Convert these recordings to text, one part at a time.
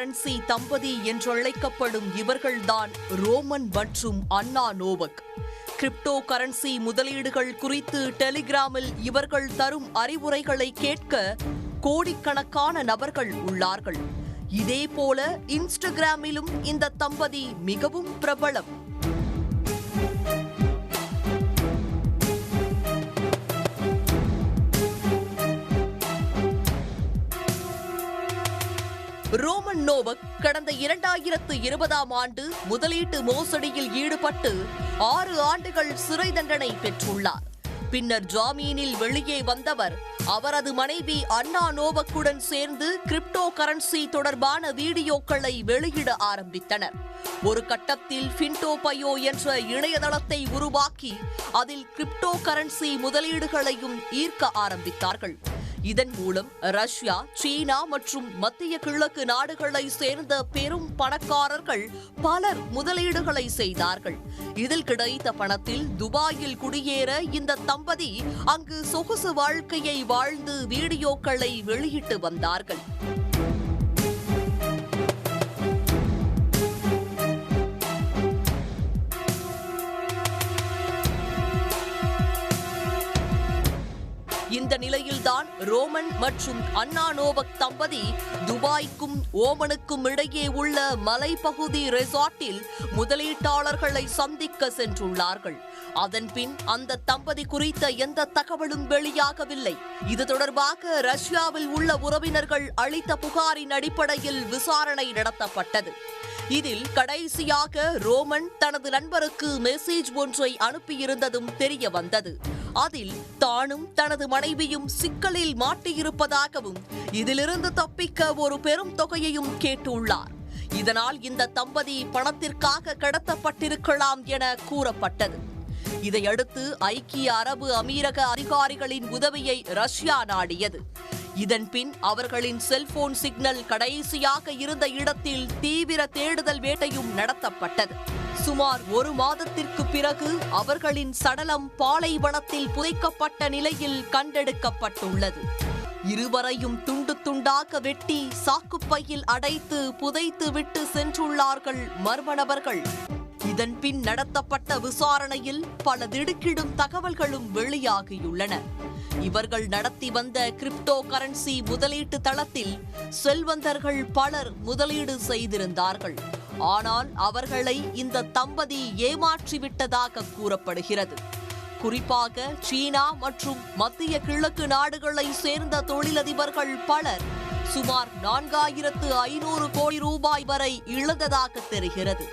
Currency தம்பதி என்றழைக்கப்படும் இவர்கள்தான் ரோமன் மற்றும் அன்னா நோவக். கிரிப்டோ கரன்சி முதலீடுகள் குறித்து டெலிகிராமில் இவர்கள் தரும் அறிவுரைகளை கேட்க கோடிக்கணக்கான நபர்கள் உள்ளார்கள். இதேபோல இன்ஸ்டாகிராமிலும் இந்த தம்பதி மிகவும் பிரபலம். ரோமன் நோவக் கடந்த 2020ஆம் ஆண்டு முதலீட்டு மோசடியில் ஈடுபட்டு 6 ஆண்டுகள் சிறை தண்டனை பெற்றுள்ளார். பின்னர் ஜாமீனில் வெளியே வந்தவர் அவரது மனைவி அன்னா நோவக்குடன் சேர்ந்து கிரிப்டோ கரன்சி தொடர்பான வீடியோக்களை வெளியிட ஆரம்பித்தனர். ஒரு கட்டத்தில் ஃபின்டோபயோ என்ற இணையதளத்தை உருவாக்கி அதில் கிரிப்டோ கரன்சி முதலீடுகளையும் ஈர்க்க ஆரம்பித்தார்கள். இதன் மூலம் ரஷ்யா, சீனா மற்றும் மத்திய கிழக்கு நாடுகளை சேர்ந்த பெரும் பணக்காரர்கள் பலர் முதலீடுகளை செய்தார்கள். இதில் கிடைத்த பணத்தில் துபாயில் குடியேற இந்த தம்பதி அங்கு சொகுசு வாழ்க்கையை வாழ்ந்து வீடியோக்களை வெளியிட்டு வந்தார்கள். இந்த நிலையில்தான் ரோமன் மற்றும் அன்னா நோவக் தம்பதி துபாய்க்கும் ஓமனுக்கும் இடையே உள்ள மலைப்பகுதி ரெசார்ட்டில் முதலீட்டாளர்களை சந்திக்க சென்றுள்ளார்கள். அதன்பின் அந்த தம்பதி குறித்த எந்த தகவலும் வெளியாகவில்லை. இது தொடர்பாக ரஷ்யாவில் உள்ள உறவினர்கள் அளித்த புகாரின் அடிப்படையில் விசாரணை நடத்தப்பட்டது. இதில் கடைசியாக ரோமன் தனது நண்பருக்கு மெசேஜ் ஒன்றை அனுப்பியிருந்ததும் தெரிய வந்தது. அதில் தானும் தனது மனைவியும் சிக்கலில் மாட்டியிருப்பதாகவும் இதிலிருந்து தப்பிக்க ஒரு பெரும் தொகையையும் கேட்டுள்ளார். இதனால் இந்த தம்பதி பணத்திற்காக கடத்தப்பட்டிருக்கலாம் என கூறப்பட்டது. இதையடுத்து ஐக்கிய அரபு அமீரக அதிகாரிகளின் உதவியை ரஷ்யா நாடியது. இதன்பின் அவர்களின் செல்போன் சிக்னல் கடைசியாக இருந்த இடத்தில் தீவிர தேடுதல் வேட்டையும் நடத்தப்பட்டது. சுமார் 1 மாதத்திற்கு பிறகு அவர்களின் சடலம் பாலைவனத்தில் புதைக்கப்பட்ட நிலையில் கண்டெடுக்கப்பட்டுள்ளது. இருவரையும் துண்டு துண்டாக வெட்டி சாக்குப்பையில் அடைத்து புதைத்து விட்டு சென்றுள்ளார்கள் மர்ம நபர்கள். இதன்பின் நடத்தப்பட்ட விசாரணையில் பல திடுக்கிடும் தகவல்களும் வெளியாகியுள்ளன. இவர்கள் நடத்தி வந்த கிரிப்டோ கரன்சி முதலீட்டு தளத்தில் செல்வந்தர்கள் பலர் முதலீடு செய்திருந்தார்கள். ஆனால் அவர்களை இந்த தம்பதி ஏமாற்றிவிட்டதாக கூறப்படுகிறது. குறிப்பாக சீனா மற்றும் மத்திய கிழக்கு நாடுகளை சேர்ந்த தொழிலதிபர்கள் பலர் சுமார் 4500 கோடி ரூபாய் வரை இழந்ததாக தெரிகிறது.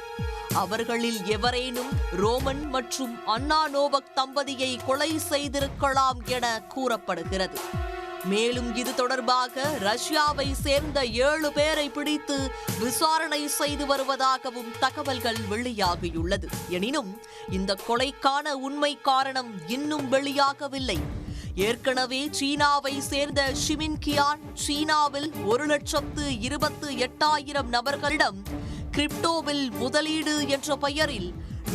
அவர்களில் எவரேனும் ரோமன் மற்றும் அன்னா நோவக் தம்பதியை கொலை செய்திருக்கலாம் என கூறப்படுகிறது. மேலும் இது தொடர்பாக ரஷ்யாவை சேர்ந்த 7 பேரை பிடித்து விசாரணை செய்து வருவதாகவும் தகவல்கள் வெளியாகியுள்ளது. எனினும் இந்த கொலைக்கான உண்மை காரணம் இன்னும் வெளியாகவில்லை. ஏற்கனவே சீனாவை சேர்ந்த ஷிமின் கியான் சீனாவில் 1,28,000 நபர்களிடம் கிரிப்டோவில் முதலீடு என்ற பெயரில்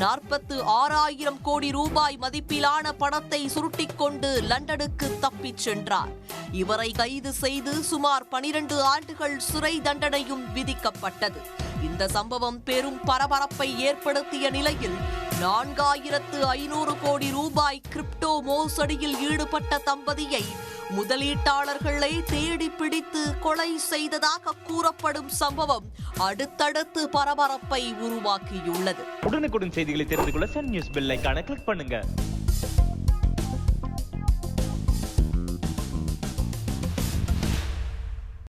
46,000 கோடி ரூபாய் மதிப்பிலான பணத்தை சுருட்டிக் கொண்டு லண்டனுக்கு தப்பிச் சென்றார். இவரை கைது செய்து சுமார் 12 ஆண்டுகள் சிறை தண்டனையும் விதிக்கப்பட்டது. இந்த சம்பவம் பெரும் பரபரப்பை ஏற்படுத்திய நிலையில் 4,500 கோடி ரூபாய் கிரிப்டோ மோசடியில் ஈடுபட்ட தம்பதியை முதலீட்டாளர்களை தேடி பிடித்து கொலை செய்ததாக கூறப்படும் சம்பவம் அடுத்தடுத்து பரபரப்பை உருவாக்கியுள்ளது. உடனுக்குடன் செய்திகளை தெரிந்து கொள்ள சன் நியூஸ் பெல் ஐகானை கிளிக் பண்ணுங்க.